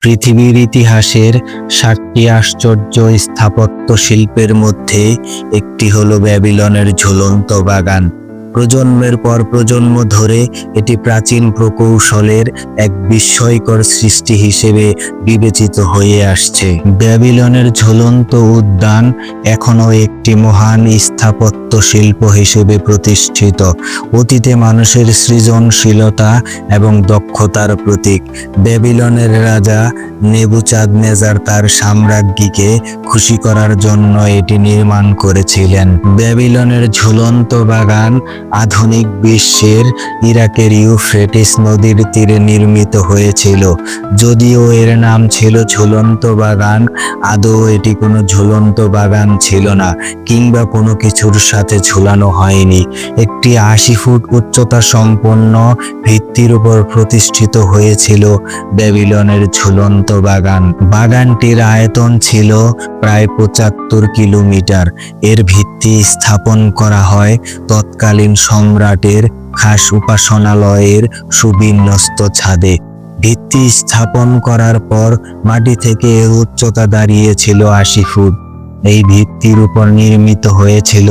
পৃথিবীর ইতিহাসের 7টি আশ্চর্য স্থাপত্য শিল্পের মধ্যে একটি হলো ব্যাবিলনের ঝুলন্ত বাগান। প্রজন্মের পর প্রজন্ম ধরে এটি প্রাচীন প্রকৌশলের এক বিস্ময়কর সৃষ্টি হিসেবে বিবেচিত হয়ে আসছে। ব্যাবিলনের ঝুলন্ত উদ্যান এখনও একটি মহান স্থাপত্য শিল্প হিসেবে প্রতিষ্ঠিত, অতীতে মানুষের সৃজনশীলতা এবং দক্ষতার প্রতীক। ব্যাবিলনের রাজা নেবুচাদনেজার তার সাম্রাজ্ঞীকে খুশি করার জন্য এটি নির্মাণ করেছিলেন। ব্যাবিলনের ঝুলন্ত বাগান আধুনিক বিশ্বের ইরাকের ইউফ্রেটিস নদীর তীরে নির্মিত হয়েছিল। যদিও এর নাম ছিল ঝুলন্ত বাগান, আদৌ এটি কোনো ঝুলন্ত বাগান ছিল না, কিংবা কোনো কিছুর সাথে ঝুলানো হয়নি। একটি 80 ফুট উচ্চতা সম্পন্ন ভিত্তির উপর প্রতিষ্ঠিত হয়েছিল ব্যাবিলনের ঝুলন্ত বাগান। বাগানটির আয়তন ছিল প্রায় 75 কিলোমিটার। এর ভিত্তি স্থাপন করা হয় তৎকালীন সম্রাটের খাস উপাসনালয়ের সুবিন্যস্ত ছাদে। ভিত্তি স্থাপন করার পর মাটি থেকে এর উচ্চতা দাঁড়িয়েছিল 80 ফুট। এই ভিত্তির উপর নির্মিত হয়েছিল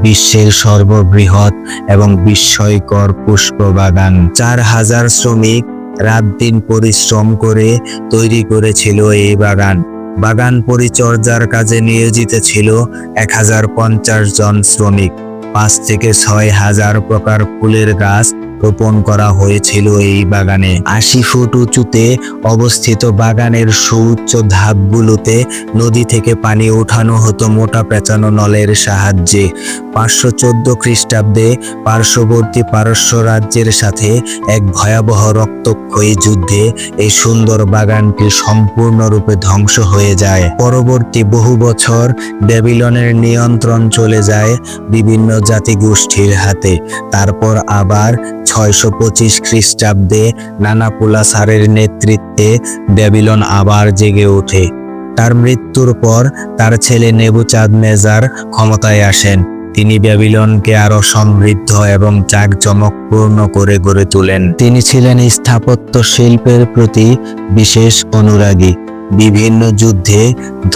বিশ্বের সর্ববৃহৎ এবং বিস্ময়কর পুষ্প বাগান। 4000 শ্রমিক রাত দিন পরিশ্রম করে তৈরি করেছিল এই বাগান। বাগান পরিচর্যার কাজে নিয়োজিত ছিল 1050 জন শ্রমিক। 5 থেকে 6000 প্রকার ফুলের গাছ রোপণ করা হয়েছিল এই বাগানে। 80 ফুট উঁচুতে অবস্থিত বাগানের সুউচ্চ ধাপগুলোতে নদী থেকে পানি ওঠানো হতো মোটা পেঁচানো নলের সাহায্যে। 514 খ্রিস্টাব্দে পার্শ্ববর্তী পারস্য রাজ্যের সাথে এক ভয়াবহ রক্তক্ষয়ী যুদ্ধে এই সুন্দর বাগানটি সম্পূর্ণরূপে ধ্বংস হয়ে যায়। পরবর্তী বহু বছর ব্যাবিলনের নিয়ন্ত্রণ চলে যায় বিভিন্ন জাতিগোষ্ঠীর হাতে। তারপর আবার 625 খ্রিস্টাব্দে নানাপুলাসারের নেতৃত্বে ব্যাবিলন আবার জেগে ওঠে। তার মৃত্যুর পর তার ছেলে নেবুচাদনেজার ক্ষমতায় আসেন। তিনি ব্যাবিলনকে আরো সমৃদ্ধ এবং জাঁকজমকপূর্ণ করে গড়ে তোলেন। তিনি ছিলেন স্থাপত্য শিল্পের প্রতি বিশেষ অনুরাগী। বিভিন্ন যুদ্ধে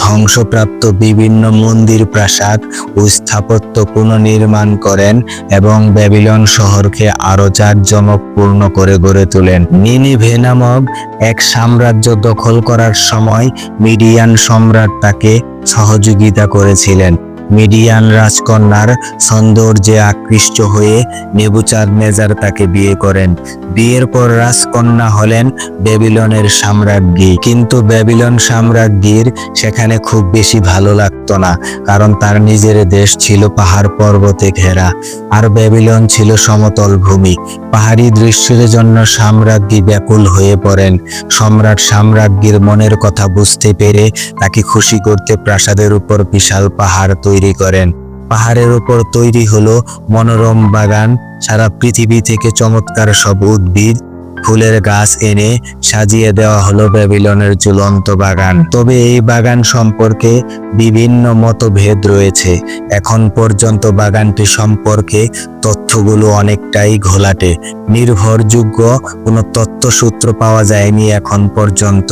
ধ্বংসপ্রাপ্ত বিভিন্ন মন্দির, প্রাসাদ ও স্থাপত্য পুনর্নির্মাণ করেন এবং ব্যাবিলন শহরকে আরো জাঁকজমকপূর্ণ করে গড়ে তোলেন। নিনিভে নামক এক সাম্রাজ্য দখল করার সময় মিডিয়ান সম্রাট তাকে সহযোগিতা করেছিলেন। মিডিয়ান রাজকন্যার সৌন্দর্যে আকৃষ্ট হয়ে নেবুচাদনেজার তাকে বিয়ে করেন। বিয়ের পর রাজকন্যা হলেন ব্যাবিলনের সাম্রাজ্ঞী। কিন্তু ব্যাবিলন সাম্রাজ্ঞীর সেখানে খুব বেশি ভালো লাগতো না, কারণ তার নিজের দেশ ছিল পাহাড় পর্বতে ঘেরা, আর ব্যাবিলন ছিল সমতল ভূমি। পাহাড়ি দৃশ্যের জন্য সাম্রাজ্ঞী ব্যাকুল হয়ে পড়েন। সম্রাট সাম্রাজ্ঞীর মনের কথা বুঝতে পেরে তাকে খুশি করতে প্রাসাদের উপর বিশাল পাহাড় তৈরি করেন। পাহাড়ের উপর তৈরি হলো মনোরম বাগান। সারা পৃথিবী থেকে চমৎকার সব উদ্ভিদ, ফুলের গাছ এনে সাজিয়ে দেওয়া হলো ব্যাবিলনের ঝুলন্ত বাগান। তবে এই বাগান সম্পর্কে বিভিন্ন মতভেদ রয়েছে। এখন পর্যন্ত বাগানটি সম্পর্কে তথ্যগুলো অনেকটাই ঘোলাটে। নির্ভরযোগ্য কোনো তথ্যসূত্র পাওয়া যায়নি এখন পর্যন্ত।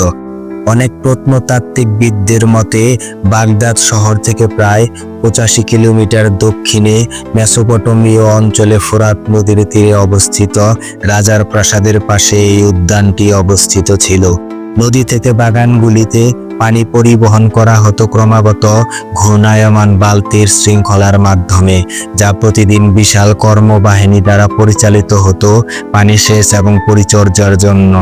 অনেক প্রত্নতাত্ত্বিকবিদদের মতে বাগদাদ শহর থেকে প্রায় 85 কিলোমিটার দক্ষিণে মেসোপটেমীয় অঞ্চলে ফোরাত নদীর তীরে অবস্থিত রাজার প্রাসাদের পাশে এই উদ্যানটি অবস্থিত ছিল। নদী থেকে বাগানগুলিতে পানি পরিবহন করা হতো ক্রমাগত ঘূর্ণায়মান বালতির শৃঙ্খলার মাধ্যমে, যা প্রতিদিন বিশাল কর্মবাহিনী দ্বারা পরিচালিত হতো পানি সেচ এবং পরিচর্যার জন্য।